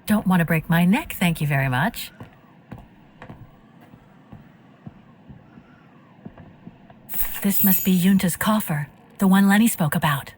Don't want to break my neck, thank you very much. This must be Junta's coffer, the one Leni spoke about.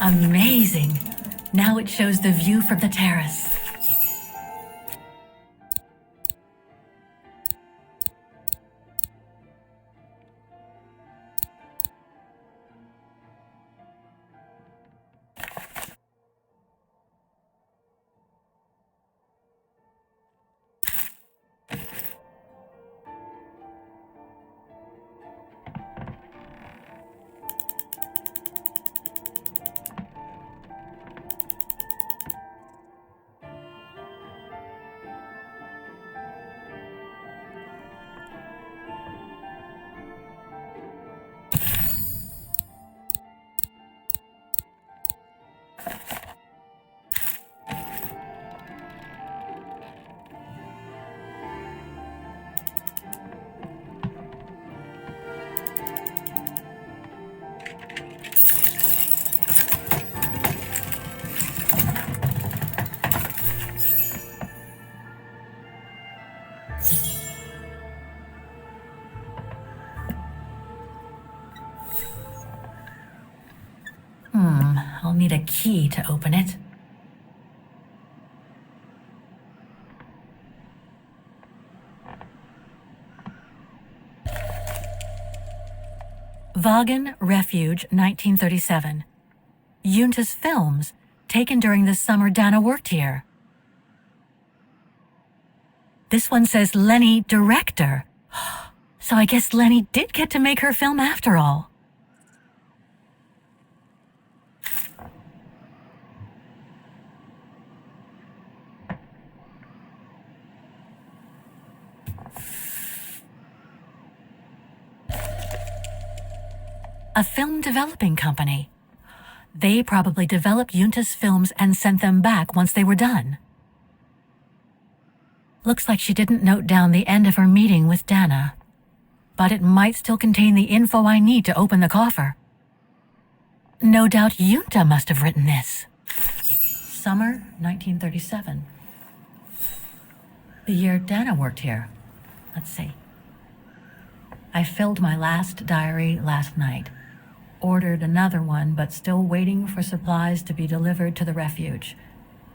Amazing! Now it shows the view from the terrace. I'll need a key to open it. Wagen Refuge, 1937. Junta's films, taken during the summer Dana worked here. This one says Leni, director. So I guess Leni did get to make her film after all. A film developing company. They probably developed Junta's films and sent them back once they were done. Looks like she didn't note down the end of her meeting with Dana, but it might still contain the info I need to open the coffer. No doubt Junta must have written this. Summer 1937. The year Dana worked here. Let's see. I filled my last diary last night. Ordered another one, but still waiting for supplies to be delivered to the refuge.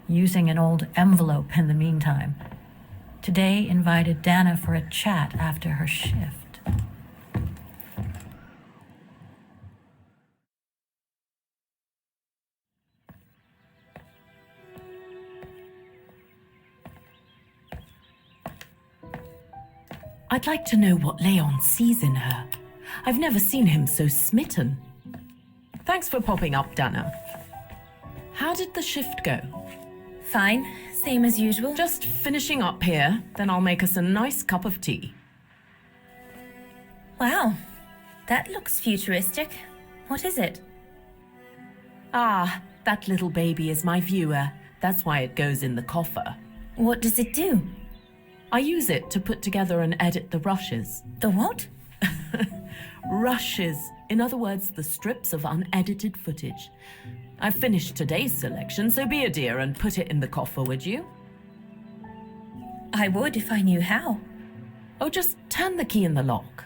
Using an old envelope in the meantime. Today invited Dana for a chat after her shift. I'd like to know what Leon sees in her. I've never seen him so smitten. Thanks for popping up, Dana. How did the shift go? Fine, same as usual. Just finishing up here, then I'll make us a nice cup of tea. Wow, that looks futuristic. What is it? Ah, that little baby is my viewer. That's why it goes in the coffer. What does it do? I use it to put together and edit the rushes. The what? Rushes. In other words, the strips of unedited footage. I've finished today's selection, so be a dear and put it in the coffer, would you? I would if I knew how. Oh, just turn the key in the lock.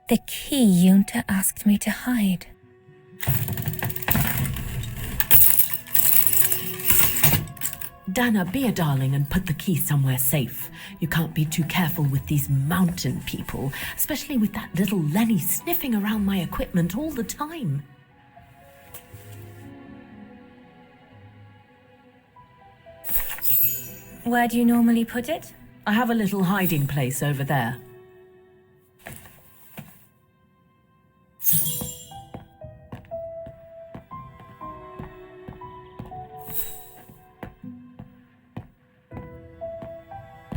The key Junta asked me to hide. Dana, be a darling and put the key somewhere safe. You can't be too careful with these mountain people, especially with that little Leni sniffing around my equipment all the time. Where do you normally put it? I have a little hiding place over there.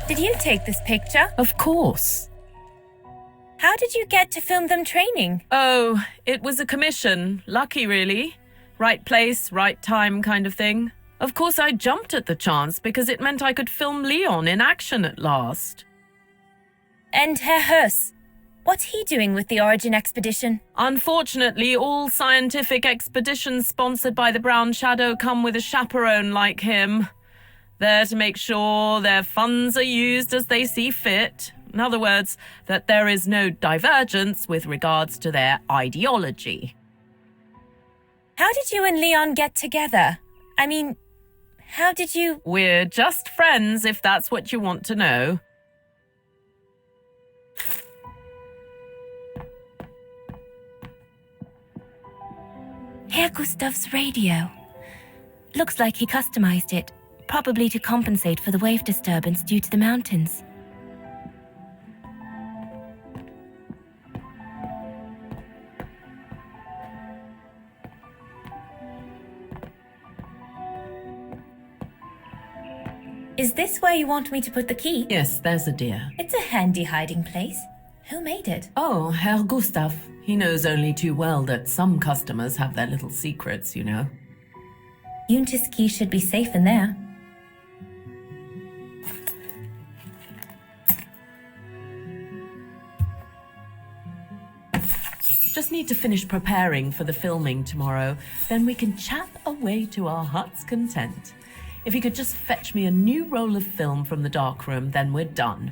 Did you take this picture? Of course. How did you get to film them training? Oh, it was a commission. Lucky, really. Right place, right time kind of thing. Of course, I jumped at the chance because it meant I could film Leon in action at last. And Herr Hers, what's he doing with the Origin expedition? Unfortunately, all scientific expeditions sponsored by the Brown Shadow come with a chaperone like him. There to make sure their funds are used as they see fit. In other words, that there is no divergence with regards to their ideology. How did you and Leon get together? I mean, how did you... We're just friends, if that's what you want to know. Herr Gustav's radio. Looks like he customized it, probably to compensate for the wave disturbance due to the mountains. Is this where you want me to put the key? Yes, there's a dear. It's a handy hiding place. Who made it? Oh, Herr Gustav. He knows only too well that some customers have their little secrets, you know. Junta's key should be safe in there. Just need to finish preparing for the filming tomorrow. Then we can chat away to our heart's content. If you could just fetch me a new roll of film from the darkroom, then we're done.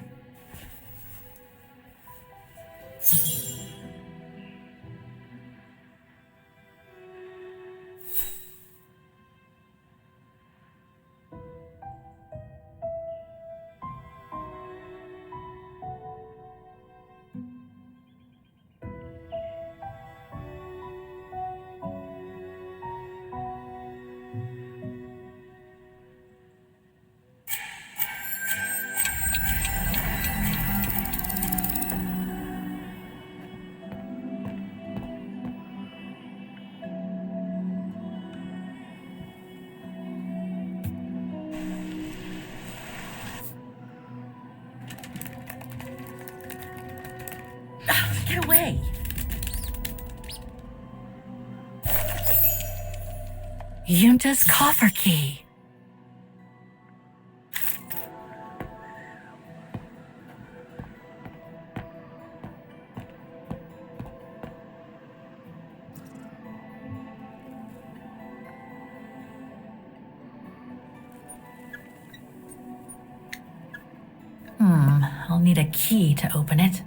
Get away! Junta's coffer key. I'll need a key to open it.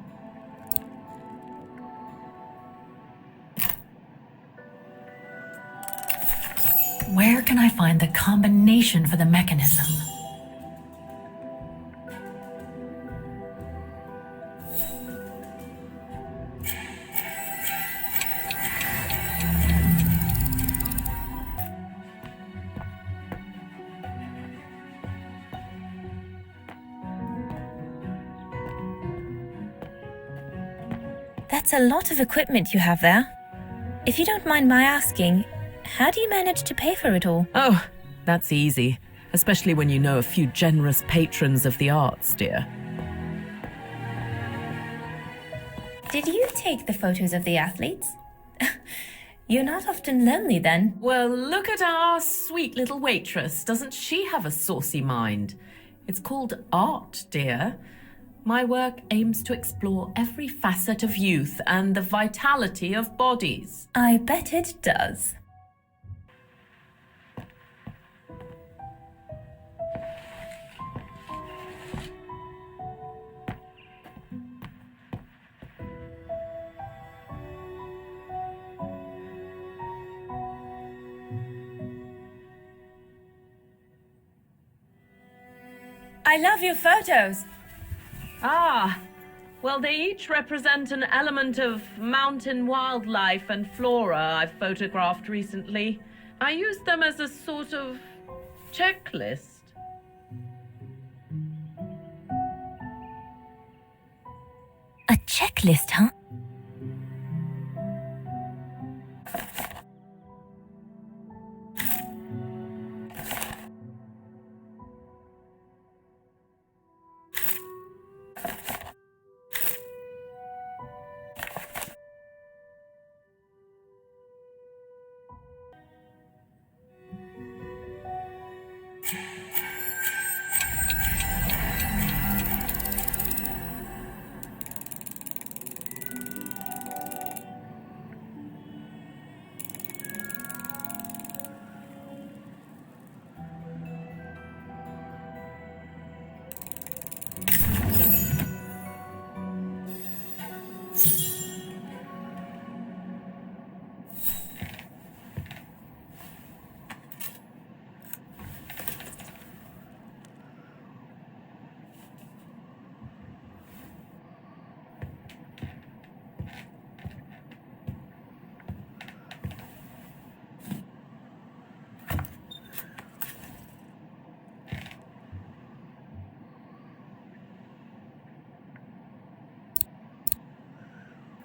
Where can I find the combination for the mechanism? That's a lot of equipment you have there. If you don't mind my asking, how do you manage to pay for it all? Oh, that's easy, especially when you know a few generous patrons of the arts, dear. Did you take the photos of the athletes? You're not often lonely then. Well, look at our sweet little waitress. Doesn't she have a saucy mind? It's called art, dear. My work aims to explore every facet of youth and the vitality of bodies. I bet it does. I love your photos. Ah, well, they each represent an element of mountain wildlife and flora I've photographed recently. I use them as a sort of checklist. A checklist, huh?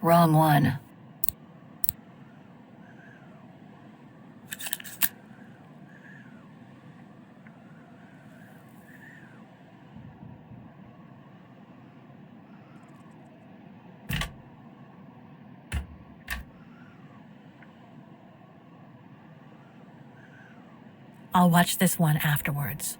Wrong one. I'll watch this one afterwards.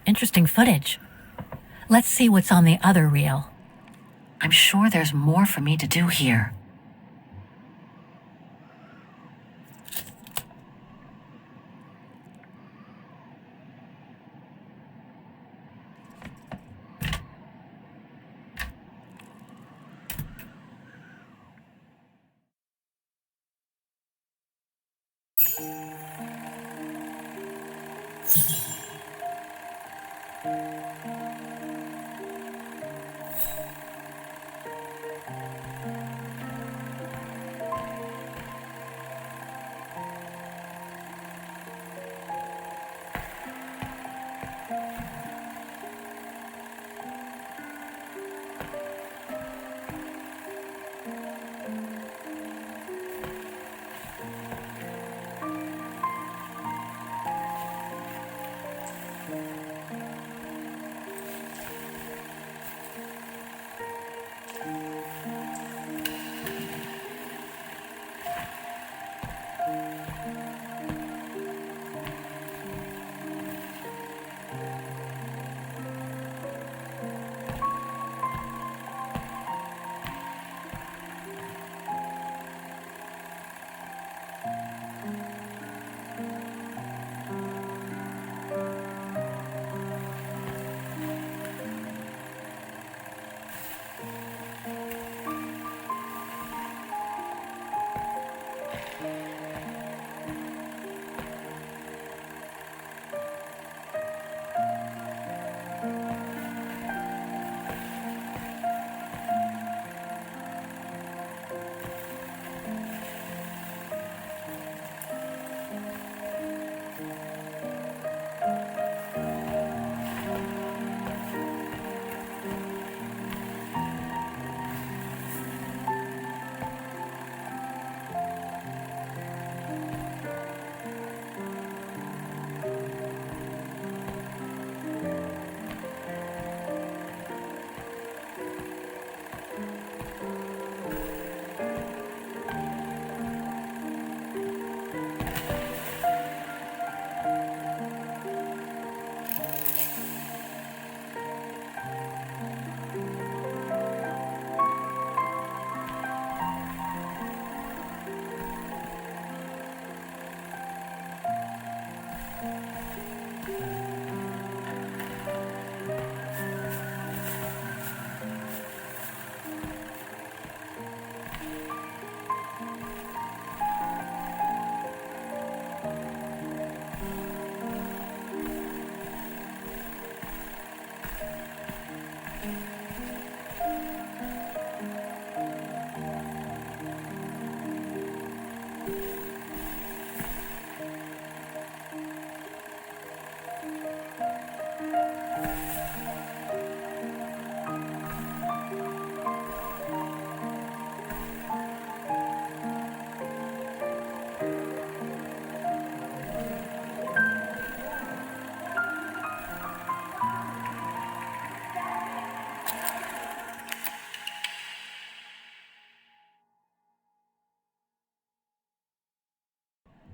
Interesting footage. Let's see what's on the other reel. I'm sure there's more for me to do here.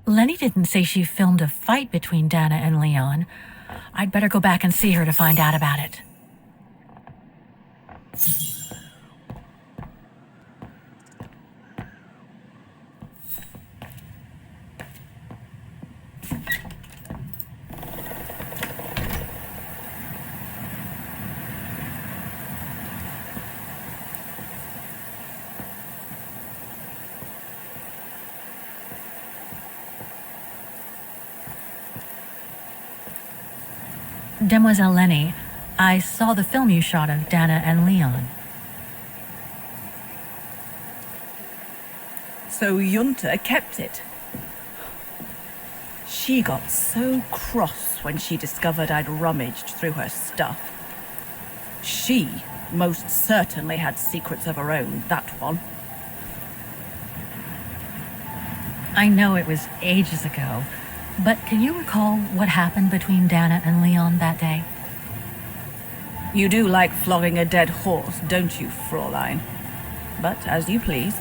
Leni didn't say she filmed a fight between Dana and Leon. I'd better go back and see her to find out about it. Demoiselle Leni, I saw the film you shot of Dana and Leon. So Junta kept it. She got so cross when she discovered I'd rummaged through her stuff. She most certainly had secrets of her own, that one. I know it was ages ago, but can you recall what happened between Dana and Leon that day? You do like flogging a dead horse, don't you, Fräulein? But as you please.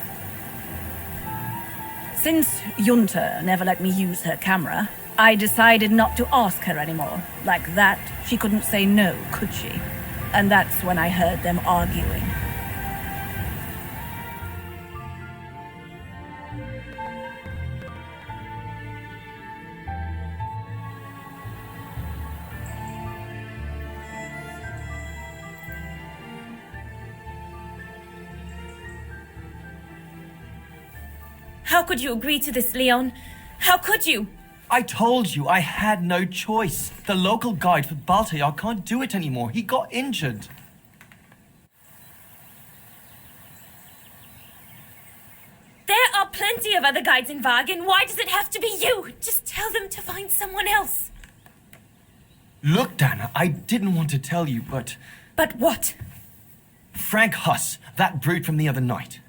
Since Junta never let me use her camera, I decided not to ask her anymore. Like that, she couldn't say no, could she? And that's when I heard them arguing. How could you agree to this, Leon? How could you? I told you I had no choice. The local guide for Baltayar can't do it anymore. He got injured. There are plenty of other guides in Wagen. Why does it have to be you? Just tell them to find someone else. Look, Dana, I didn't want to tell you, but But what? Frank Huss, that brute from the other night,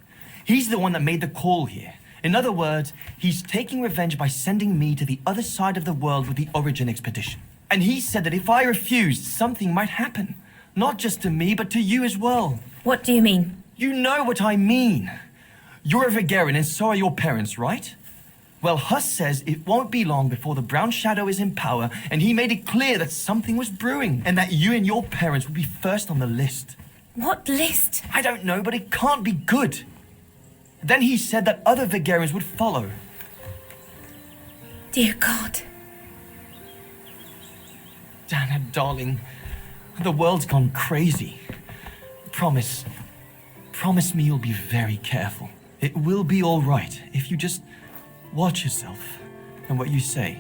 he's the one that made the call here. In other words, he's taking revenge by sending me to the other side of the world with the Origin expedition. And he said that if I refused, something might happen. Not just to me, but to you as well. What do you mean? You know what I mean. You're a Vegarian and so are your parents, right? Well, Huss says it won't be long before the Brown Shadow is in power, and he made it clear that something was brewing, and that you and your parents would be first on the list. What list? I don't know, but it can't be good. Then he said that other Vegarians would follow. Dear God. Dana, darling, the world's gone crazy. Promise me you'll be very careful. It will be all right if you just watch yourself and what you say.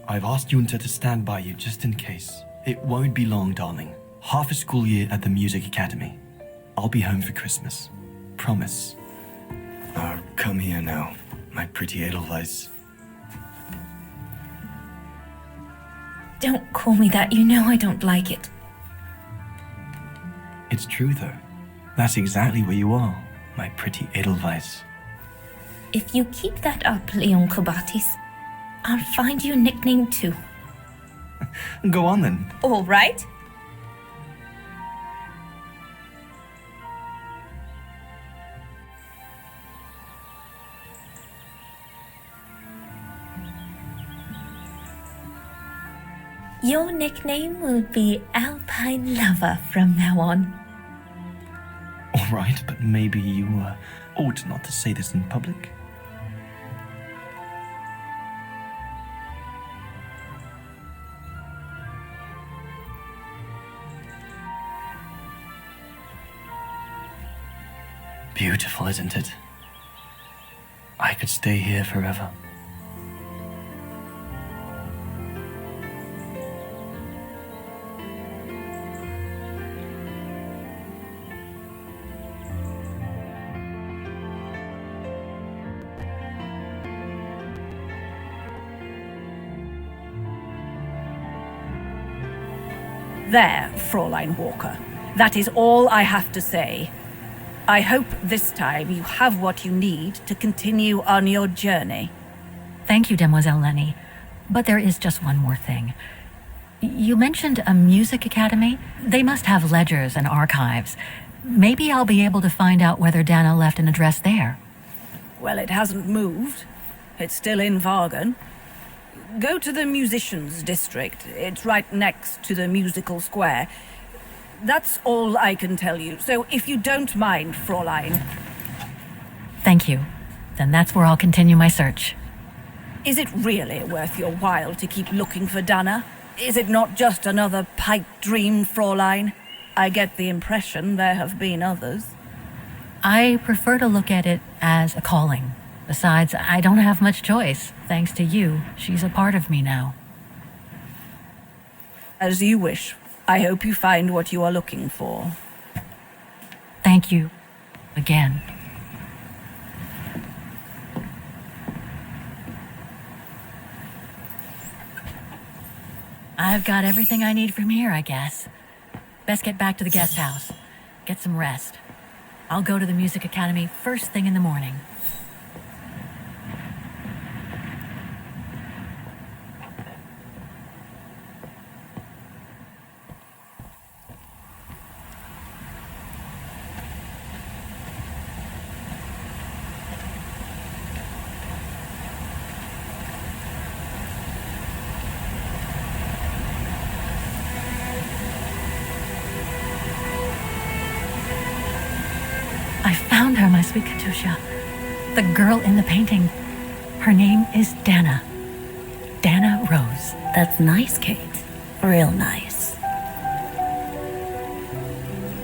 I've asked Junta to stand by you just in case. It won't be long, darling. Half a school year at the music academy. I'll be home for Christmas. Promise. Oh, come here now, my pretty Edelweiss. Don't call me that. You know I don't like it. It's true, though. That's exactly where you are, my pretty Edelweiss. If you keep that up, Leon Kobatis, I'll find you a nickname too. Go on, then. All right. Your nickname will be Alpine Lover from now on. All right, but maybe you ought not to say this in public. Beautiful, isn't it? I could stay here forever. There, Fräulein Walker. That is all I have to say. I hope this time you have what you need to continue on your journey. Thank you, Demoiselle Leni. But there is just one more thing. You mentioned a music academy? They must have ledgers and archives. Maybe I'll be able to find out whether Dana left an address there. Well, it hasn't moved. It's still in Wagen. Go to the musicians' district. It's right next to the musical square. That's all I can tell you. So if you don't mind, Fräulein. Thank you. Then that's where I'll continue my search. Is it really worth your while to keep looking for Dana? Is it not just another pipe dream, Fräulein? I get the impression there have been others. I prefer to look at it as a calling. Besides, I don't have much choice. Thanks to you, she's a part of me now. As you wish. I hope you find what you are looking for. Thank you. Again. I've got everything I need from here, I guess. Best get back to the guest house. Get some rest. I'll go to the music academy first thing in the morning. her, my sweet Katusha. The girl in the painting. Her name is Dana. Dana Rose. That's nice, Kate. Real nice.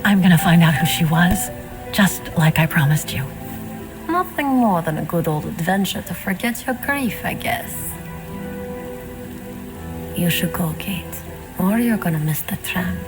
I'm gonna find out who she was, just like I promised you. Nothing more than a good old adventure to forget your grief, I guess. You should go, Kate, or you're gonna miss the tram.